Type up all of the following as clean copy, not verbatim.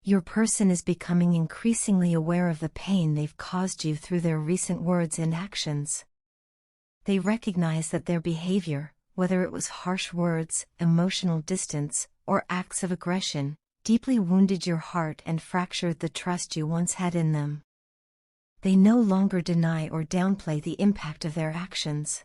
Your person is becoming increasingly aware of the pain they've caused you through their recent words and actions. They recognize that their behavior, whether it was harsh words, emotional distance, or acts of aggression, deeply wounded your heart and fractured the trust you once had in them. They no longer deny or downplay the impact of their actions.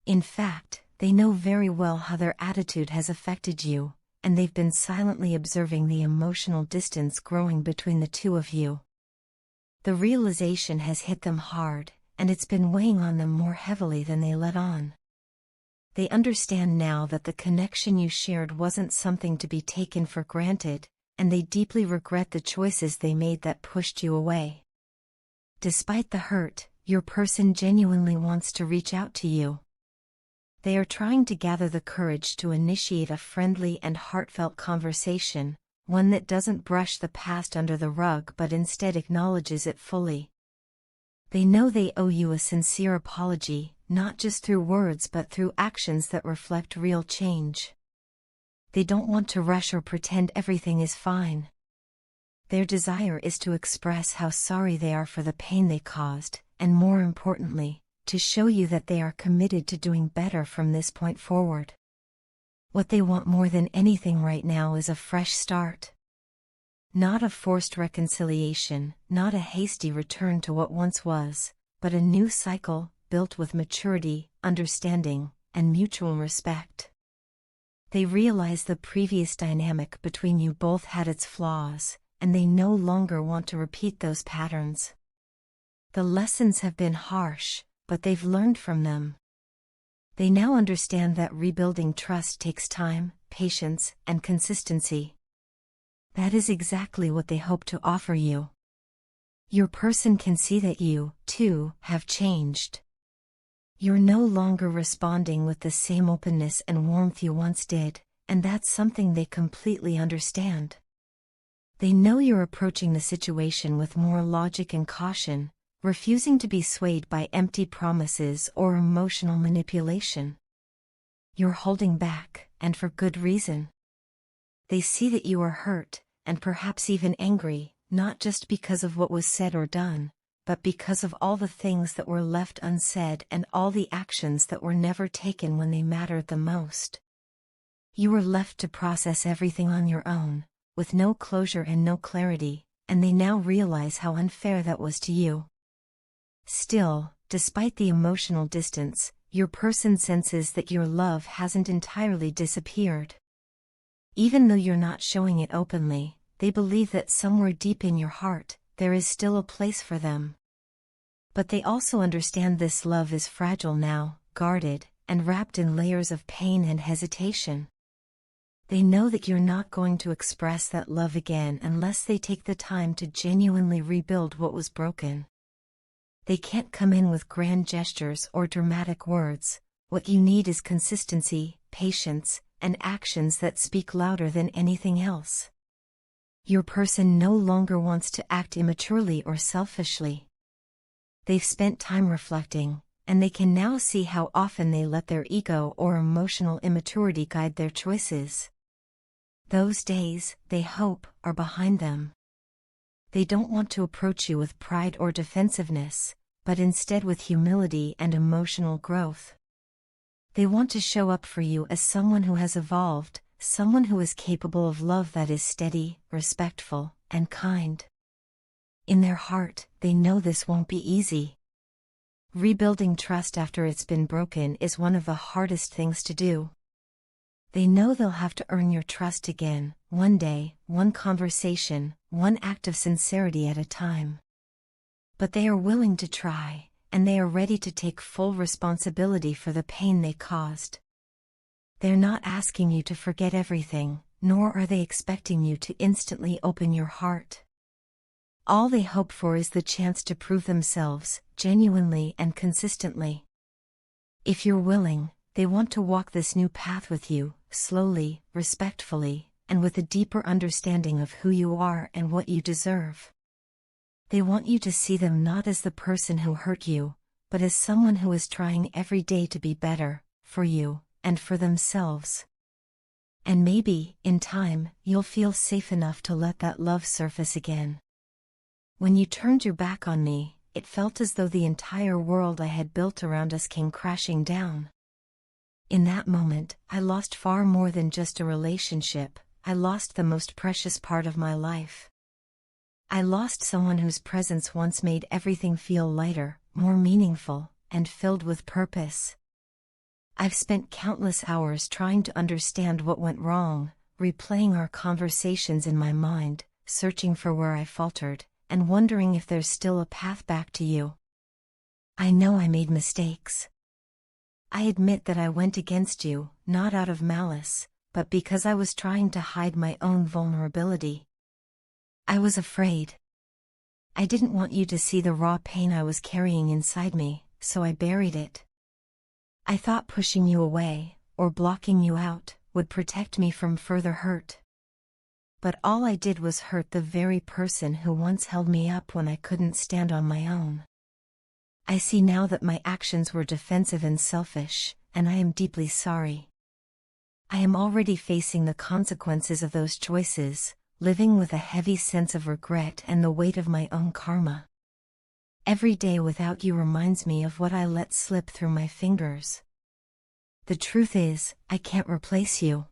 In fact, they know very well how their attitude has affected you, and they've been silently observing the emotional distance growing between the two of you. The realization has hit them hard, and it's been weighing on them more heavily than they let on. They understand now that the connection you shared wasn't something to be taken for granted, and they deeply regret the choices they made that pushed you away. Despite the hurt, your person genuinely wants to reach out to you. They are trying to gather the courage to initiate a friendly and heartfelt conversation, one that doesn't brush the past under the rug but instead acknowledges it fully. They know they owe you a sincere apology, not just through words but through actions that reflect real change. They don't want to rush or pretend everything is fine. Their desire is to express how sorry they are for the pain they caused, and more importantly, to show you that they are committed to doing better from this point forward. What they want more than anything right now is a fresh start. Not a forced reconciliation, not a hasty return to what once was, but a new cycle, built with maturity, understanding, and mutual respect. They realize the previous dynamic between you both had its flaws, and they no longer want to repeat those patterns. The lessons have been harsh, but they've learned from them. They now understand that rebuilding trust takes time, patience, and consistency. That is exactly what they hope to offer you. Your person can see that you, too, have changed. You're no longer responding with the same openness and warmth you once did, and that's something they completely understand. They know you're approaching the situation with more logic and caution, refusing to be swayed by empty promises or emotional manipulation. You're holding back, and for good reason. They see that you are hurt, and perhaps even angry, not just because of what was said or done, but because of all the things that were left unsaid and all the actions that were never taken when they mattered the most. You were left to process everything on your own, with no closure and no clarity, and they now realize how unfair that was to you. Still, despite the emotional distance, your person senses that your love hasn't entirely disappeared. Even though you're not showing it openly, they believe that somewhere deep in your heart, there is still a place for them. But they also understand this love is fragile now, guarded, and wrapped in layers of pain and hesitation. They know that you're not going to express that love again unless they take the time to genuinely rebuild what was broken. They can't come in with grand gestures or dramatic words. What you need is consistency, patience, and actions that speak louder than anything else. Your person no longer wants to act immaturely or selfishly. They've spent time reflecting, and they can now see how often they let their ego or emotional immaturity guide their choices. Those days, they hope, are behind them. They don't want to approach you with pride or defensiveness, but instead with humility and emotional growth. They want to show up for you as someone who has evolved, someone who is capable of love that is steady, respectful, and kind. In their heart, they know this won't be easy. Rebuilding trust after it's been broken is one of the hardest things to do. They know they'll have to earn your trust again, one day, one conversation, one act of sincerity at a time. But they are willing to try, and they are ready to take full responsibility for the pain they caused. They're not asking you to forget everything, nor are they expecting you to instantly open your heart. All they hope for is the chance to prove themselves, genuinely and consistently. If you're willing, they want to walk this new path with you, slowly, respectfully, and with a deeper understanding of who you are and what you deserve. They want you to see them not as the person who hurt you, but as someone who is trying every day to be better, for you, and for themselves. And maybe, in time, you'll feel safe enough to let that love surface again. When you turned your back on me, it felt as though the entire world I had built around us came crashing down. In that moment, I lost far more than just a relationship. I lost the most precious part of my life. I lost someone whose presence once made everything feel lighter, more meaningful, and filled with purpose. I've spent countless hours trying to understand what went wrong, replaying our conversations in my mind, searching for where I faltered, and wondering if there's still a path back to you. I know I made mistakes. I admit that I went against you, not out of malice, but because I was trying to hide my own vulnerability. I was afraid. I didn't want you to see the raw pain I was carrying inside me, so I buried it. I thought pushing you away, or blocking you out, would protect me from further hurt. But all I did was hurt the very person who once held me up when I couldn't stand on my own. I see now that my actions were defensive and selfish, and I am deeply sorry. I am already facing the consequences of those choices, living with a heavy sense of regret and the weight of my own karma. Every day without you reminds me of what I let slip through my fingers. The truth is, I can't replace you.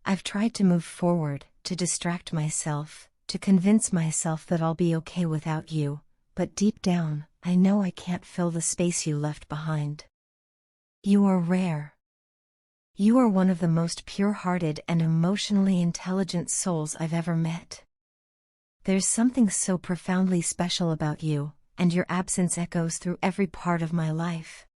I've tried to move forward, to distract myself, to convince myself that I'll be okay without you, but deep down, I know I can't fill the space you left behind. You are rare. You are one of the most pure-hearted and emotionally intelligent souls I've ever met. There's something so profoundly special about you, and your absence echoes through every part of my life.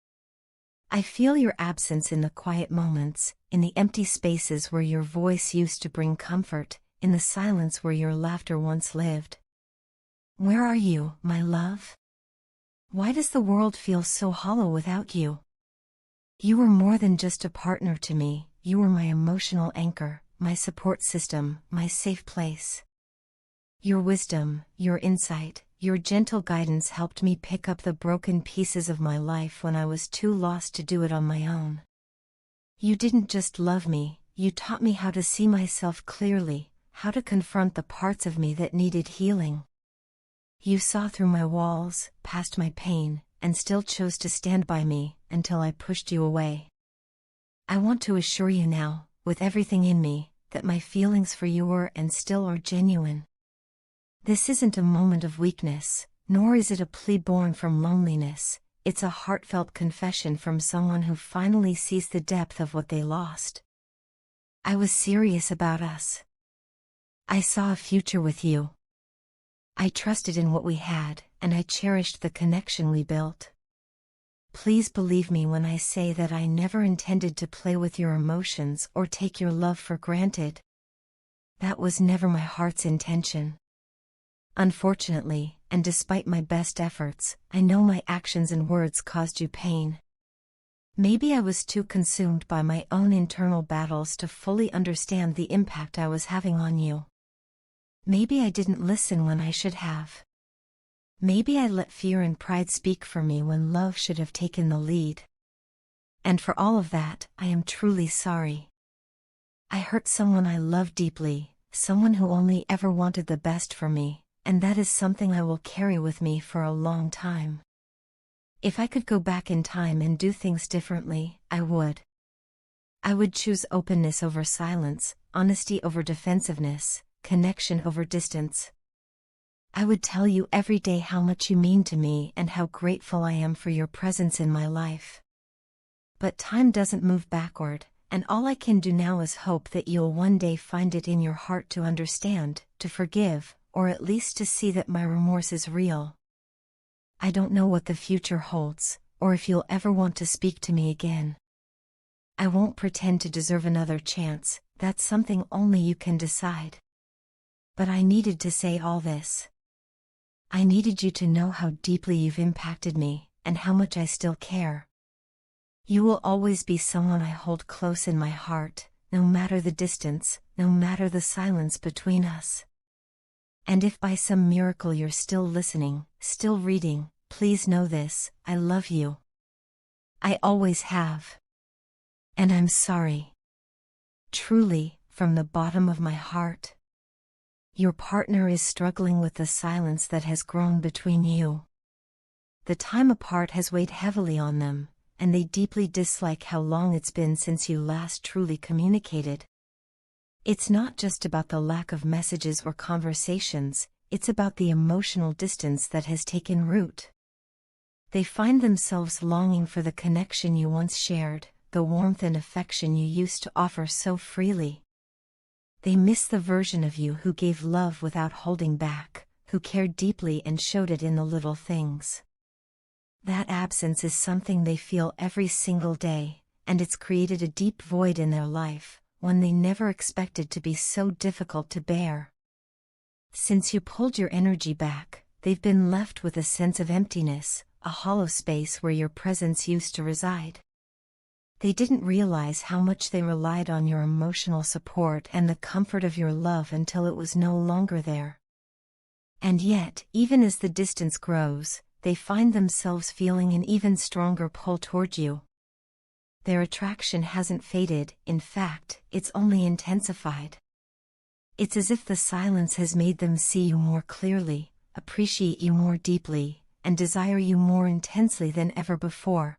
I feel your absence in the quiet moments, in the empty spaces where your voice used to bring comfort, in the silence where your laughter once lived. Where are you, my love? Why does the world feel so hollow without you? You were more than just a partner to me, you were my emotional anchor, my support system, my safe place. Your wisdom, your insight, your gentle guidance helped me pick up the broken pieces of my life when I was too lost to do it on my own. You didn't just love me, you taught me how to see myself clearly, how to confront the parts of me that needed healing. You saw through my walls, past my pain, and still chose to stand by me, until I pushed you away. I want to assure you now, with everything in me, that my feelings for you were and still are genuine. This isn't a moment of weakness, nor is it a plea born from loneliness, it's a heartfelt confession from someone who finally sees the depth of what they lost. I was serious about us. I saw a future with you. I trusted in what we had, and I cherished the connection we built. Please believe me when I say that I never intended to play with your emotions or take your love for granted. That was never my heart's intention. Unfortunately, and despite my best efforts, I know my actions and words caused you pain. Maybe I was too consumed by my own internal battles to fully understand the impact I was having on you. Maybe I didn't listen when I should have. Maybe I let fear and pride speak for me when love should have taken the lead. And for all of that, I am truly sorry. I hurt someone I love deeply, someone who only ever wanted the best for me, and that is something I will carry with me for a long time. If I could go back in time and do things differently, I would. I would choose openness over silence, honesty over defensiveness, connection over distance. I would tell you every day how much you mean to me and how grateful I am for your presence in my life. But time doesn't move backward, and all I can do now is hope that you'll one day find it in your heart to understand, to forgive, or at least to see that my remorse is real. I don't know what the future holds, or if you'll ever want to speak to me again. I won't pretend to deserve another chance, that's something only you can decide. But I needed to say all this. I needed you to know how deeply you've impacted me, and how much I still care. You will always be someone I hold close in my heart, no matter the distance, no matter the silence between us. And if by some miracle you're still listening, still reading, please know this, I love you. I always have. And I'm sorry. Truly, from the bottom of my heart. Your partner is struggling with the silence that has grown between you. The time apart has weighed heavily on them, and they deeply dislike how long it's been since you last truly communicated. It's not just about the lack of messages or conversations, it's about the emotional distance that has taken root. They find themselves longing for the connection you once shared, the warmth and affection you used to offer so freely. They miss the version of you who gave love without holding back, who cared deeply and showed it in the little things. That absence is something they feel every single day, and it's created a deep void in their life, one they never expected to be so difficult to bear. Since you pulled your energy back, they've been left with a sense of emptiness, a hollow space where your presence used to reside. They didn't realize how much they relied on your emotional support and the comfort of your love until it was no longer there. And yet, even as the distance grows, they find themselves feeling an even stronger pull toward you. Their attraction hasn't faded, in fact, it's only intensified. It's as if the silence has made them see you more clearly, appreciate you more deeply, and desire you more intensely than ever before.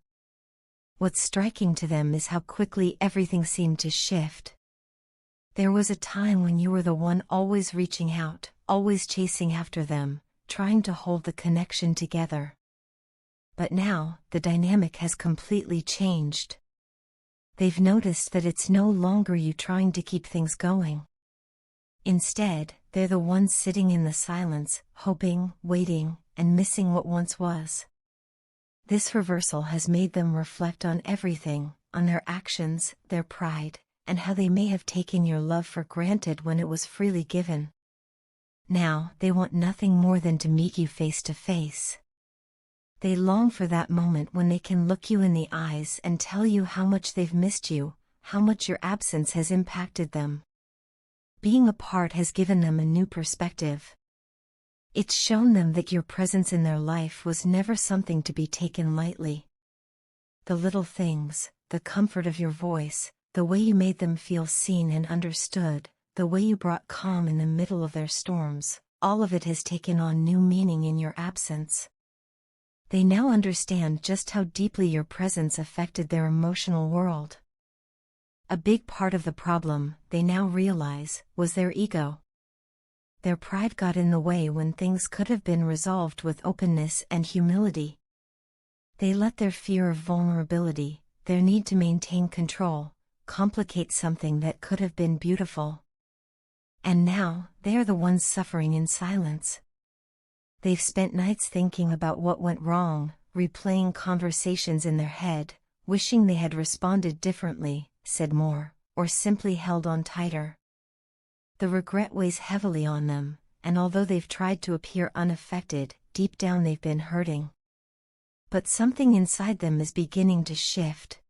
What's striking to them is how quickly everything seemed to shift. There was a time when you were the one always reaching out, always chasing after them, trying to hold the connection together. But now, the dynamic has completely changed. They've noticed that it's no longer you trying to keep things going. Instead, they're the ones sitting in the silence, hoping, waiting, and missing what once was. This reversal has made them reflect on everything, on their actions, their pride, and how they may have taken your love for granted when it was freely given. Now, they want nothing more than to meet you face to face. They long for that moment when they can look you in the eyes and tell you how much they've missed you, how much your absence has impacted them. Being apart has given them a new perspective. It's shown them that your presence in their life was never something to be taken lightly. The little things, the comfort of your voice, the way you made them feel seen and understood, the way you brought calm in the middle of their storms, all of it has taken on new meaning in your absence. They now understand just how deeply your presence affected their emotional world. A big part of the problem, they now realize, was their ego. Their pride got in the way when things could have been resolved with openness and humility. They let their fear of vulnerability, their need to maintain control, complicate something that could have been beautiful. And now, they are the ones suffering in silence. They've spent nights thinking about what went wrong, replaying conversations in their head, wishing they had responded differently, said more, or simply held on tighter. The regret weighs heavily on them, and although they've tried to appear unaffected, deep down they've been hurting. But something inside them is beginning to shift.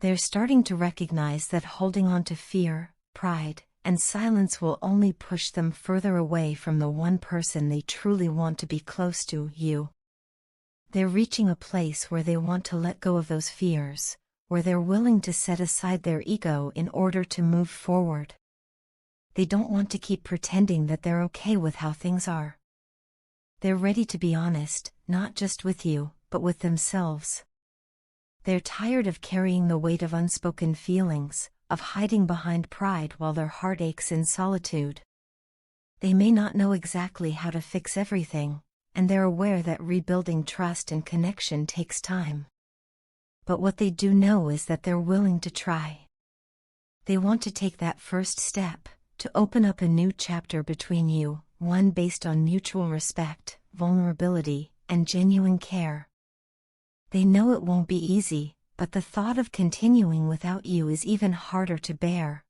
They're starting to recognize that holding on to fear, pride, and silence will only push them further away from the one person they truly want to be close to, you. They're reaching a place where they want to let go of those fears, where they're willing to set aside their ego in order to move forward. They don't want to keep pretending that they're okay with how things are. They're ready to be honest, not just with you, but with themselves. They're tired of carrying the weight of unspoken feelings, of hiding behind pride while their heart aches in solitude. They may not know exactly how to fix everything, and they're aware that rebuilding trust and connection takes time. But what they do know is that they're willing to try. They want to take that first step, to open up a new chapter between you, one based on mutual respect, vulnerability, and genuine care. They know it won't be easy, but the thought of continuing without you is even harder to bear.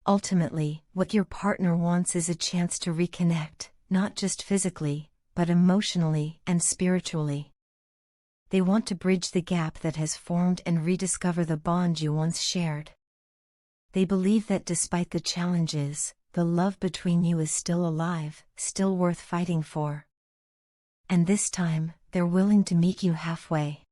Ultimately, what your partner wants is a chance to reconnect, not just physically, but emotionally and spiritually. They want to bridge the gap that has formed and rediscover the bond you once shared. They believe that despite the challenges, the love between you is still alive, still worth fighting for. And this time, they're willing to meet you halfway.